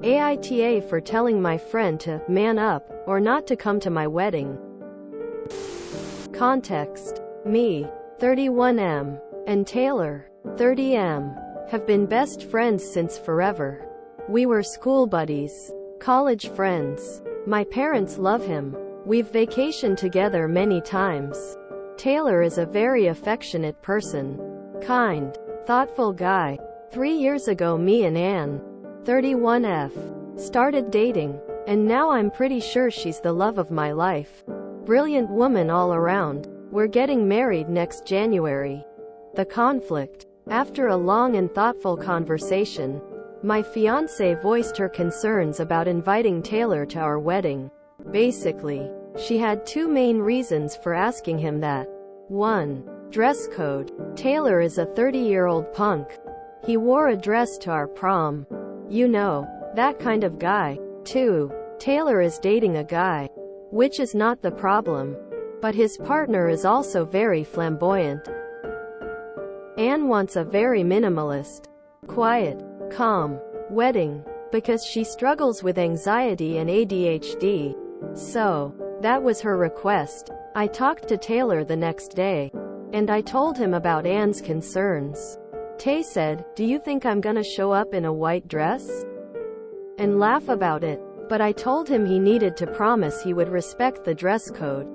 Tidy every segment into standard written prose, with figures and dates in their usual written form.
AITA for telling my friend to man up, or not to come to my wedding. Context. Me, 31M, and Taylor, 30M, have been best friends since forever. We were school buddies, college friends. My parents love him. We've vacationed together many times. Taylor is a very affectionate person. Kind, thoughtful guy. 3 years ago me and Anne, 31F, started dating, and now I'm pretty sure she's the love of my life. Brilliant woman all around. We're getting married next January. The conflict. After a long and thoughtful conversation, my fiancée voiced her concerns about inviting Taylor to our wedding. Basically, she had two main reasons for asking him that. 1. Dress code. Taylor is a 30-year-old punk. He wore a dress to our prom. You know, that kind of guy. 2. Taylor is dating a guy. Which is not the problem. But his partner is also very flamboyant. Anne wants a very minimalist, quiet, calm wedding, because she struggles with anxiety and ADHD. So, that was her request. I talked to Taylor the next day, and I told him about Anne's concerns. Tay said, "Do you think I'm gonna show up in a white dress?" and laugh about it. But I told him he needed to promise he would respect the dress code.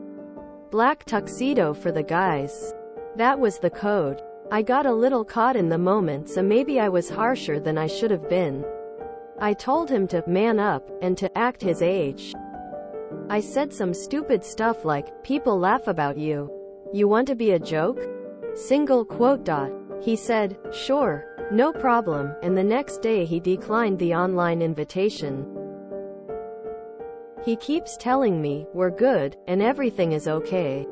Black tuxedo for the guys. That was the code. I got a little caught in the moment, so maybe I was harsher than I should have been. I told him to man up, and to act his age. I said some stupid stuff like, "People laugh about you. You want to be a joke?" Single quote. He said, "Sure, no problem," and the next day he declined the online invitation. He keeps telling me, "We're good, and everything is okay."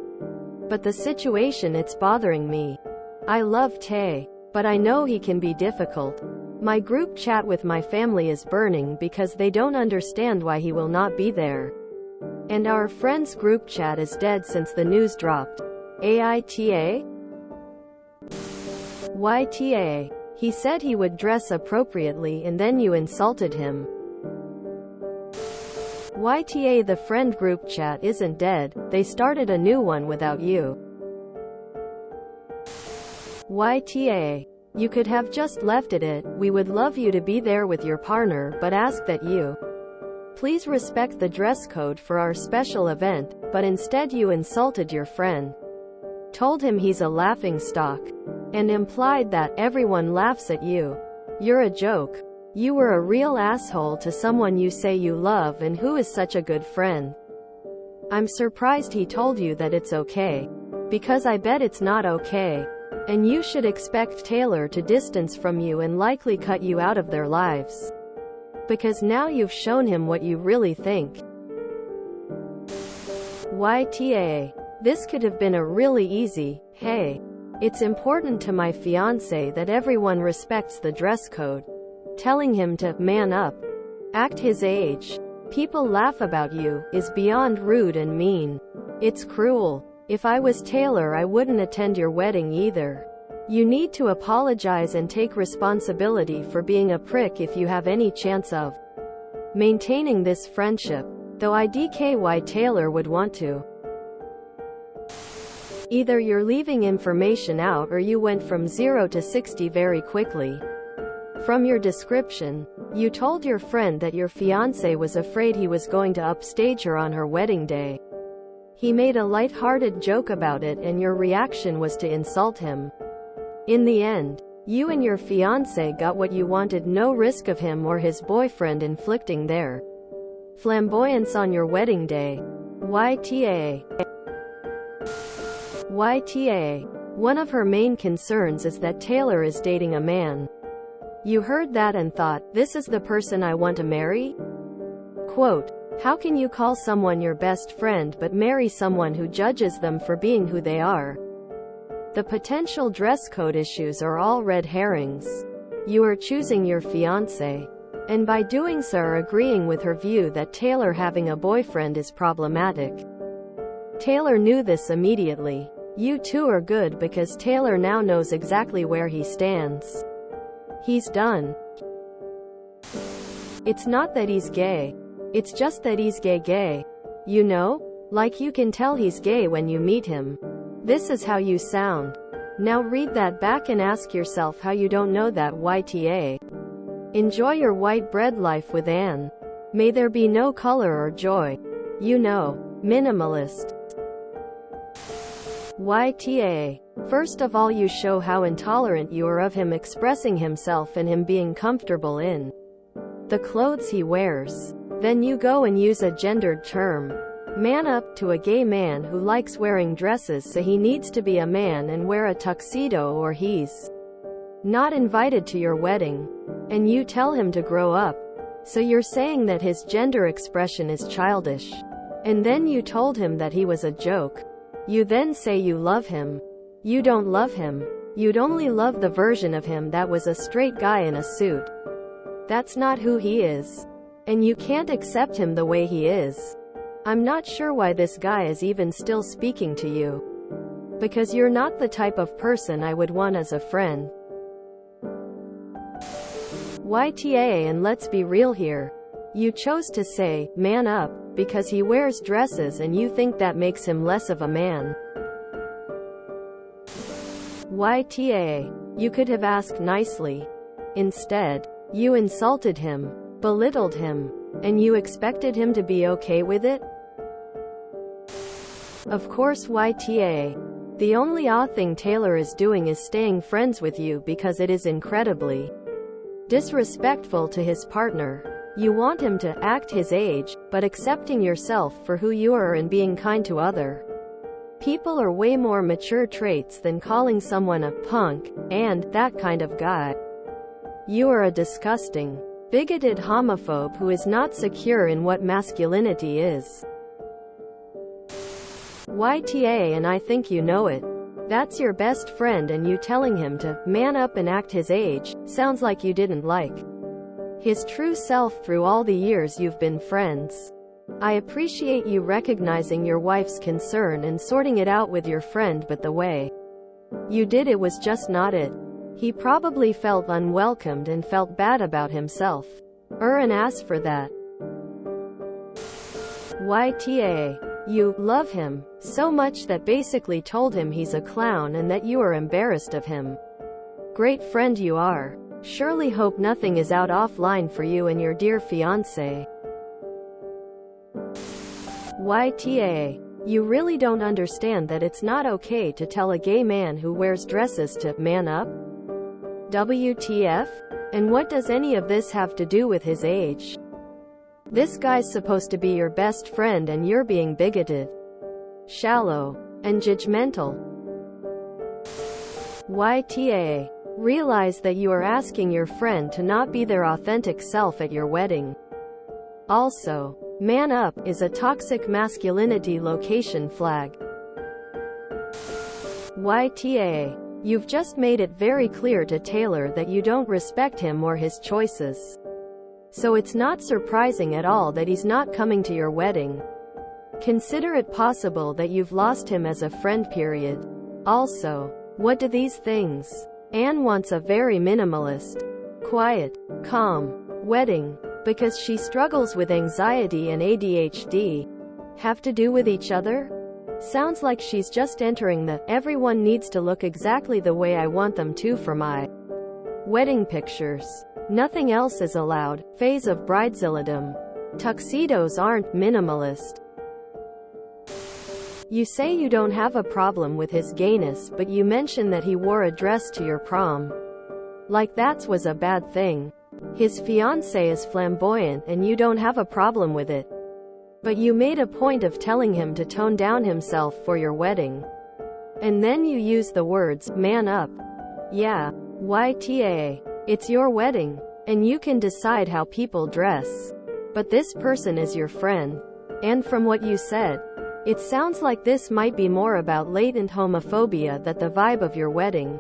But the situation, it's bothering me. I love Tay, but I know he can be difficult. My group chat with my family is burning because they don't understand why he will not be there. And our friends group chat is dead since the news dropped. AITA? YTA. He said he would dress appropriately and then you insulted him. YTA. The friend group chat isn't dead, they started a new one without you. YTA. You could have just left it. We would love you to be there with your partner, but ask that you please respect the dress code for our special event, but instead you insulted your friend. Told him he's a laughing stock. And implied that everyone laughs at you. You're a joke. You were a real asshole to someone you say you love and who is such a good friend. I'm surprised he told you that it's okay. Because I bet it's not okay. And you should expect Taylor to distance from you and likely cut you out of their lives. Because now you've shown him what you really think. YTA. This could have been a really easy, "Hey, it's important to my fiancé that everyone respects the dress code." Telling him to man up, act his age, "People laugh about you," is beyond rude and mean. It's cruel. If I was Taylor, I wouldn't attend your wedding either. You need to apologize and take responsibility for being a prick if you have any chance of maintaining this friendship. Though IDKY Taylor would want to. Either you're leaving information out or you went from 0 to 60 very quickly. From your description, you told your friend that your fiancé was afraid he was going to upstage her on her wedding day. He made a light-hearted joke about it and your reaction was to insult him. In the end, you and your fiancé got what you wanted, no risk of him or his boyfriend inflicting their flamboyance on your wedding day. YTA. YTA. One of her main concerns is that Taylor is dating a man. You heard that and thought, "This is the person I want to marry?" Quote, "How can you call someone your best friend but marry someone who judges them for being who they are?" The potential dress code issues are all red herrings. You are choosing your fiancé. And by doing so are agreeing with her view that Taylor having a boyfriend is problematic. Taylor knew this immediately. You two are good because Taylor now knows exactly where he stands. He's done. It's not that he's gay. It's just that he's gay. You know? Like you can tell he's gay when you meet him. This is how you sound. Now read that back and ask yourself how you don't know that. YTA. Enjoy your white bread life with Anne. May there be no color or joy. You know. Minimalist. YTA. First of all, you show how intolerant you are of him expressing himself and him being comfortable in the clothes he wears. Then you go and use a gendered term. Man up to a gay man who likes wearing dresses, so he needs to be a man and wear a tuxedo or he's not invited to your wedding. And you tell him to grow up. So you're saying that his gender expression is childish. And then you told him that he was a joke. You then say you love him. You don't love him. You'd only love the version of him that was a straight guy in a suit. That's not who he is. And you can't accept him the way he is. I'm not sure why this guy is even still speaking to you. Because you're not the type of person I would want as a friend. YTA. And let's be real here. You chose to say, man up, because he wears dresses and you think that makes him less of a man. YTA. You could have asked nicely. Instead, you insulted him, belittled him, and you expected him to be okay with it? Of course. YTA. The only thing Taylor is doing is staying friends with you because it is incredibly disrespectful to his partner. You want him to act his age, but accepting yourself for who you are and being kind to other people are way more mature traits than calling someone a punk and that kind of guy. You are a disgusting, bigoted homophobe who is not secure in what masculinity is. YTA. And I think you know it. That's your best friend, and you telling him to man up and act his age sounds like you didn't like his true self through all the years you've been friends. I appreciate you recognizing your wife's concern and sorting it out with your friend, but the way you did it was just not it. He probably felt unwelcomed and felt bad about himself. An ass for that. YTA. You love him so much that basically told him he's a clown and that you are embarrassed of him. Great friend you are. Surely hope nothing is out offline for you and your dear fiancé. YTA. You really don't understand that it's not okay to tell a gay man who wears dresses to man up? WTF? And what does any of this have to do with his age? This guy's supposed to be your best friend and you're being bigoted, shallow, and judgmental. YTA. Realize that you are asking your friend to not be their authentic self at your wedding. Also, man up is a toxic masculinity location flag. YTA. You've just made it very clear to Taylor that you don't respect him or his choices. So it's not surprising at all that he's not coming to your wedding. Consider it possible that you've lost him as a friend. Period. Also, what do these things? Anne wants a very minimalist, quiet, calm wedding because she struggles with anxiety and ADHD. Have to do with each other? Sounds like she's just entering the everyone needs to look exactly the way I want them to for my wedding pictures. Nothing else is allowed phase of bridezilladom. Tuxedos aren't minimalist. You say you don't have a problem with his gayness, but you mention that he wore a dress to your prom. Like that was a bad thing. His fiancée is flamboyant and you don't have a problem with it. But you made a point of telling him to tone down himself for your wedding. And then you use the words, man up. Yeah. YTA. It's your wedding. And you can decide how people dress. But this person is your friend. And from what you said, it sounds like this might be more about latent homophobia than the vibe of your wedding.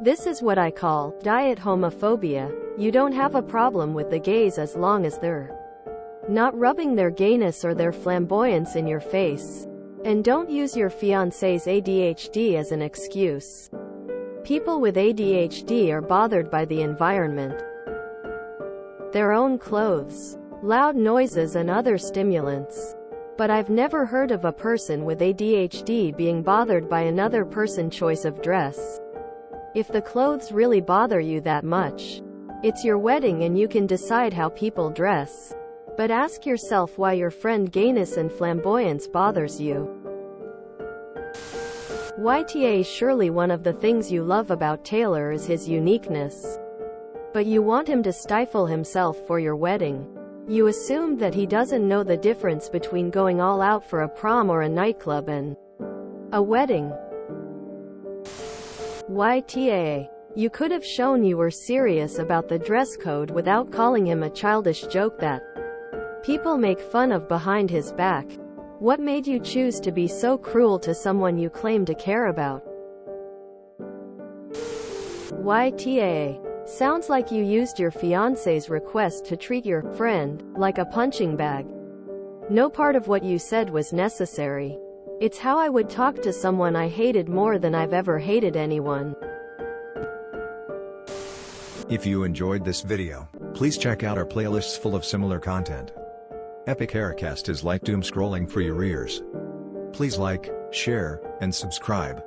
This is what I call diet homophobia. You don't have a problem with the gays as long as they're not rubbing their gayness or their flamboyance in your face. And don't use your fiancé's ADHD as an excuse. People with ADHD are bothered by the environment their own clothes, loud noises and other stimulants. But I've never heard of a person with ADHD being bothered by another person's choice of dress. If the clothes really bother you that much, it's your wedding and you can decide how people dress. But ask yourself why your friend gayness and flamboyance bothers you. YTA Surely one of the things you love about Taylor is his uniqueness. But you want him to stifle himself for your wedding. You assume that he doesn't know the difference between going all out for a prom or a nightclub and a wedding. YTA. You could have shown you were serious about the dress code without calling him a childish joke that people make fun of behind his back. What made you choose to be so cruel to someone you claim to care about? YTA. Sounds like you used your fiancé's request to treat your friend like a punching bag. No part of what you said was necessary. It's how I would talk to someone I hated more than I've ever hated anyone. If you enjoyed this video, please check out our playlists full of similar content. Epic Aircast is like doom scrolling for your ears. Please like, share, and subscribe.